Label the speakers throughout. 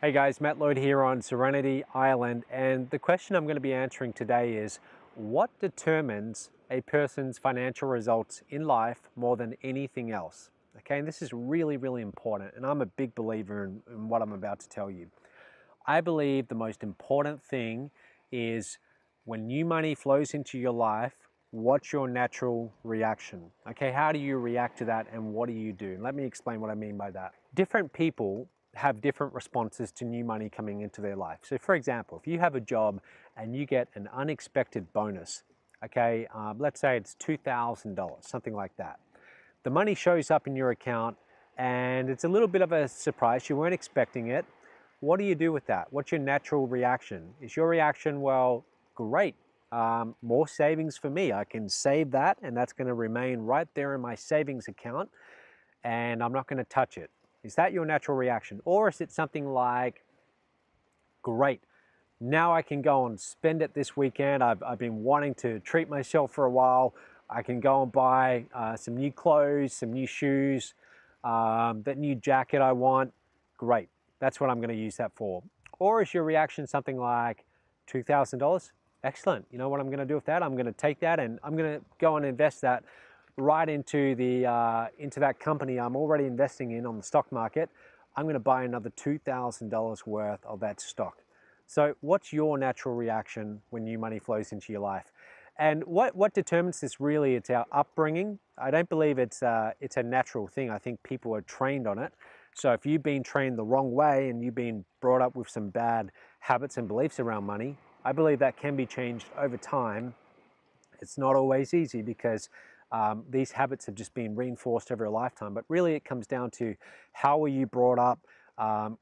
Speaker 1: Hey guys, Matt Lloyd here on Serenity Island, and the question I'm going to be answering today is what determines a person's financial results in life more than anything else? Okay, and this is really important, and I'm a big believer in what I'm about to tell you. I believe the most important thing is when new money flows into your life, what's your natural reaction? Okay, how do you react to that and what do you do? Let me explain what I mean by that. Different people have different responses to new money coming into their life. So for example, if you have a job and you get an unexpected bonus, okay, let's say it's $2,000, something like that. The money shows up in your account and it's a little bit of a surprise. You weren't expecting it. What do you do with that? What's your natural reaction? Is your reaction, well, great, more savings for me. I can save that and that's going to remain right there in my savings account and I'm not going to touch it. Is that your natural reaction? Or is it something like, great, now I can go and spend it this weekend. I've been wanting to treat myself for a while. I can go and buy some new clothes, some new shoes, that new jacket I want. Great, that's what I'm going to use that for. Or is your reaction something like $2,000? Excellent. You know what I'm going to do with that? I'm going to take that and I'm going to go and invest that right into that company I'm already investing in on the stock market. I'm going to buy another $2,000 worth of that stock. So what's your natural reaction when new money flows into your life? And what determines this really, it's our upbringing. I don't believe it's a natural thing. I think people are trained on it. So if you've been trained the wrong way and you've been brought up with some bad habits and beliefs around money, I believe that can be changed over time. It's not always easy because these habits have just been reinforced over a lifetime, but really it comes down to how were you brought up.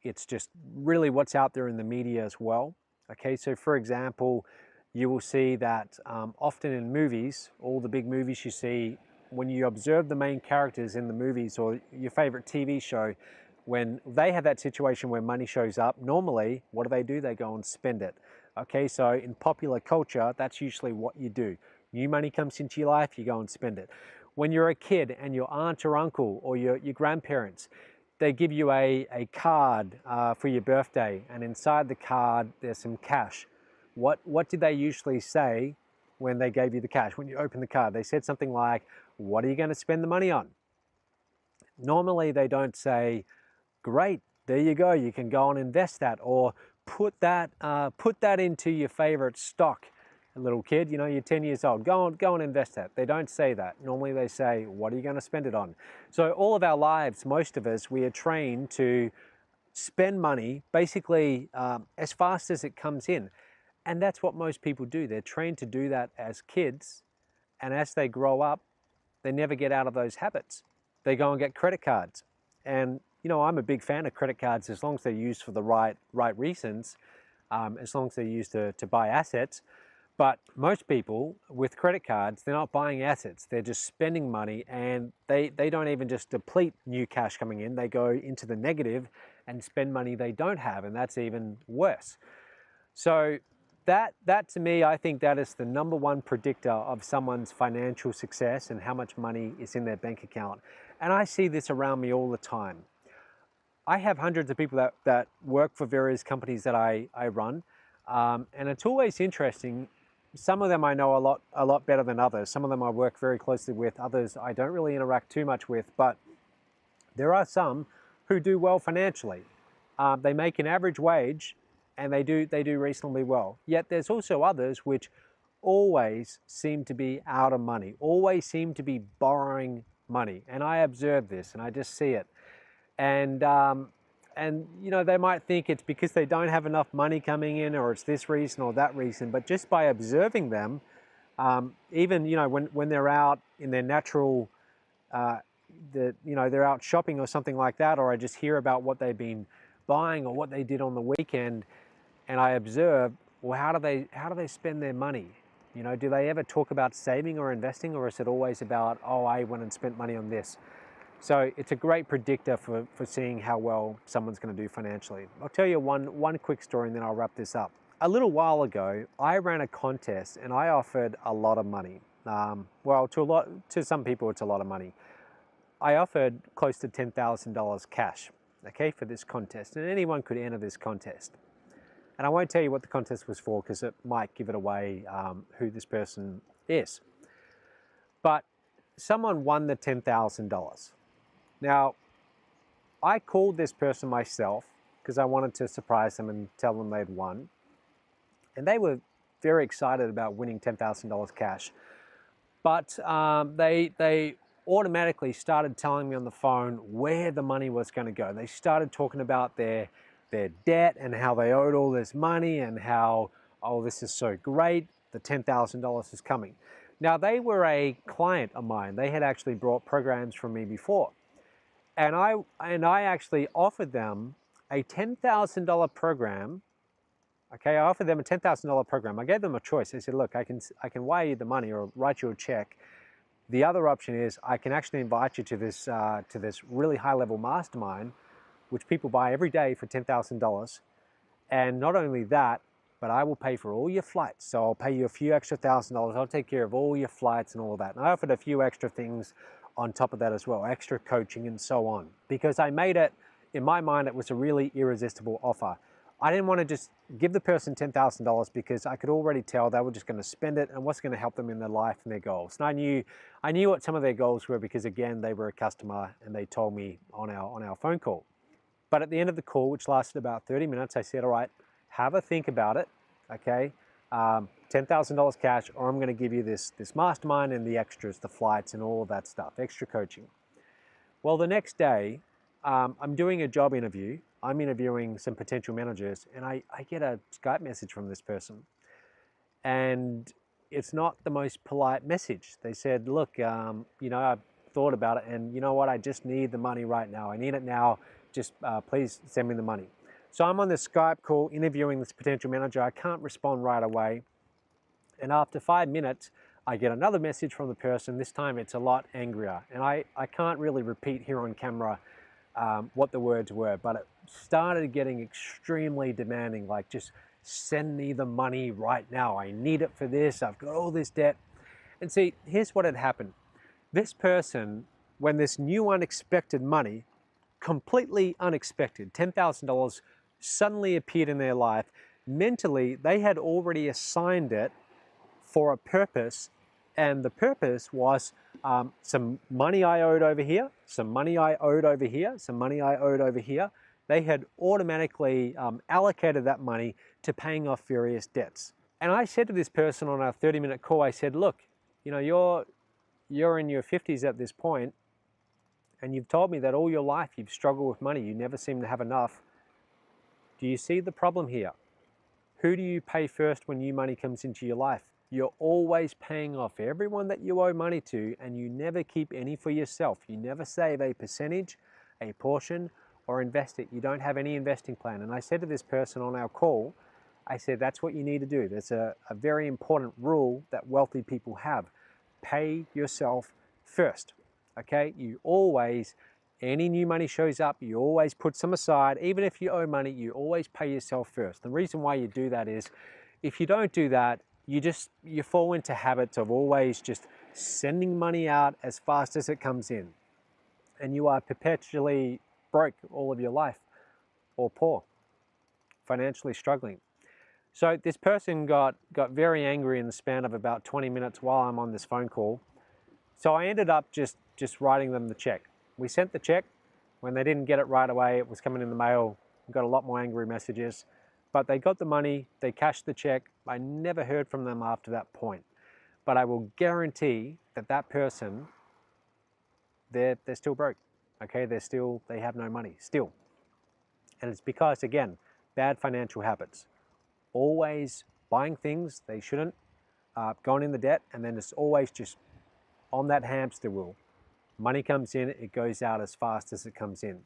Speaker 1: It's just really what's out there in the media as well. Okay, so for example, you will see that often in movies, all the big movies you see, when you observe the main characters in the movies or your favorite TV show, when they have that situation where money shows up, normally what do? They go and spend it. Okay, so in popular culture, that's usually what you do. New money comes into your life, you go and spend it. When you're a kid and your aunt or uncle or your grandparents, they give you a card for your birthday, and inside the card there's some cash. What did they usually say when they gave you the cash? When you open the card, they said something like, what are you going to spend the money on? Normally they don't say, great, there you go, you can go and invest that, or put that into your favorite stock. A little kid, you know, you're 10 years old, go and invest that. They don't say that. Normally they say, what are you going to spend it on? So all of our lives, most of us, we are trained to spend money basically as fast as it comes in. And that's what most people do. They're trained to do that as kids, and as they grow up, they never get out of those habits. They go and get credit cards. And you know, I'm a big fan of credit cards as long as they're used for the right reasons, as long as they're used to buy assets. But most people with credit cards, they're not buying assets. They're just spending money, and they don't even just deplete new cash coming in. They go into the negative and spend money they don't have, and that's even worse. So that to me, I think that is the number one predictor of someone's financial success and how much money is in their bank account. And I see this around me all the time. I have hundreds of people that work for various companies that I run, and it's always interesting. Some of them I know a lot better than others. Some of them I work very closely with, others I don't really interact too much with, but there are some who do well financially. They make an average wage and they do reasonably well. Yet there's also others which always seem to be out of money, always seem to be borrowing money. And I observe this and I just see it. And you know, they might think it's because they don't have enough money coming in, or it's this reason or that reason. But just by observing them, even you know, when they're out in their natural, you know, they're out shopping or something like that, or I just hear about what they've been buying or what they did on the weekend, and I observe, well, how do they spend their money? You know, do they ever talk about saving or investing, or is it always about, oh, I went and spent money on this? So it's a great predictor for seeing how well someone's going to do financially. I'll tell you one quick story and then I'll wrap this up. A little while ago, I ran a contest and I offered a lot of money. Well, to some people, it's a lot of money. I offered close to $10,000 cash. okay, for this contest, and anyone could enter this contest. And I won't tell you what the contest was for because it might give it away who this person is. But someone won the $10,000. Now, I called this person myself because I wanted to surprise them and tell them they'd won. And they were very excited about winning $10,000 cash. But they automatically started telling me on the phone where the money was going to go. They started talking about their debt and how they owed all this money and how, oh, this is so great, the $10,000 is coming. Now, they were a client of mine. They had actually brought programs from me before. And I actually offered them a $10,000 program. Okay, I offered them a $10,000 program. I gave them a choice. I said, look, I can wire you the money or write you a check. The other option is I can actually invite you to this really high-level mastermind, which people buy every day for $10,000. And not only that, but I will pay for all your flights. So I'll pay you a few extra $1,000. I'll take care of all your flights and all of that. And I offered a few extra things on top of that as well, extra coaching and so on. Because I made it, in my mind, it was a really irresistible offer. I didn't want to just give the person $10,000 because I could already tell they were just going to spend it and what's going to help them in their life and their goals. And I knew what some of their goals were because, again, they were a customer and they told me on our phone call. But at the end of the call, which lasted about 30 minutes, I said, all right, have a think about it, okay? $10,000 cash, or I'm going to give you this mastermind and the extras, the flights and all of that stuff, extra coaching. Well, the next day, I'm doing a job interview. I'm interviewing some potential managers, and I get a Skype message from this person. And it's not the most polite message. They said, look, I've thought about it, and you know what, I just need the money right now. I need it now. Just please send me the money. So I'm on this Skype call interviewing this potential manager. I can't respond right away. And after 5 minutes, I get another message from the person. This time it's a lot angrier. And I can't really repeat here on camera what the words were, but it started getting extremely demanding, like just send me the money right now. I need it for this. I've got all this debt. And see, here's what had happened. This person, when this new unexpected money, completely unexpected, $10,000 suddenly appeared in their life, mentally they had already assigned it for a purpose, and the purpose was some money I owed over here, some money I owed over here, some money I owed over here. They had automatically allocated that money to paying off various debts. And I said to this person on our 30-minute call, I said, look, you're in your 50s at this point, and you've told me that all your life you've struggled with money. You never seem to have enough. Do you see the problem here? Who do you pay first when new money comes into your life? You're always paying off everyone that you owe money to, and you never keep any for yourself. You never save a percentage, a portion, or invest it. You don't have any investing plan. And I said to this person on our call, I said, that's what you need to do. There's a very important rule that wealthy people have. Pay yourself first. Okay, you always, any new money shows up, you always put some aside. Even if you owe money, you always pay yourself first. The reason why you do that is, if you don't do that, you fall into habits of always just sending money out as fast as it comes in. And you are perpetually broke all of your life, or poor, financially struggling. So this person got very angry in the span of about 20 minutes while I'm on this phone call. So I ended up just writing them the check. We sent the check. When they didn't get it right away, it was coming in the mail. We got a lot more angry messages. But they got the money, they cashed the check. I never heard from them after that point. But I will guarantee that that person, they're still broke. Okay, they have no money, still. And it's because, again, bad financial habits. Always buying things they shouldn't, going in the debt, and then it's always just on that hamster wheel. Money comes in, it goes out as fast as it comes in.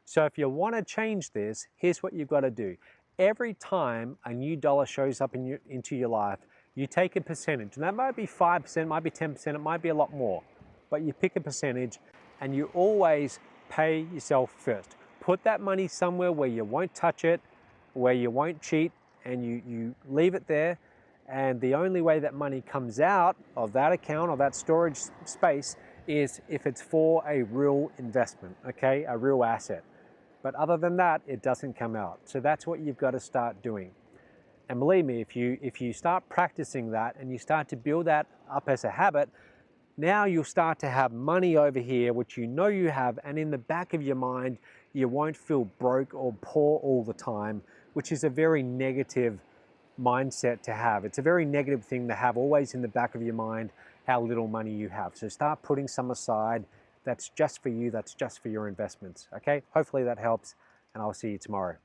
Speaker 1: So if you want to change this, here's what you've got to do. Every time a new dollar shows up into your life, you take a percentage. And that might be 5%, might be 10%, it might be a lot more. But you pick a percentage and you always pay yourself first. Put that money somewhere where you won't touch it, where you won't cheat, and you leave it there. And the only way that money comes out of that account or that storage space is if it's for a real investment, okay, a real asset. But other than that, it doesn't come out. So that's what you've got to start doing. And believe me, if you start practicing that and you start to build that up as a habit, now you'll start to have money over here, which you know you have, and in the back of your mind, you won't feel broke or poor all the time, which is a very negative mindset to have. It's a very negative thing to have always in the back of your mind how little money you have. So start putting some aside that's just for you, that's just for your investments. Okay, hopefully that helps, and I'll see you tomorrow.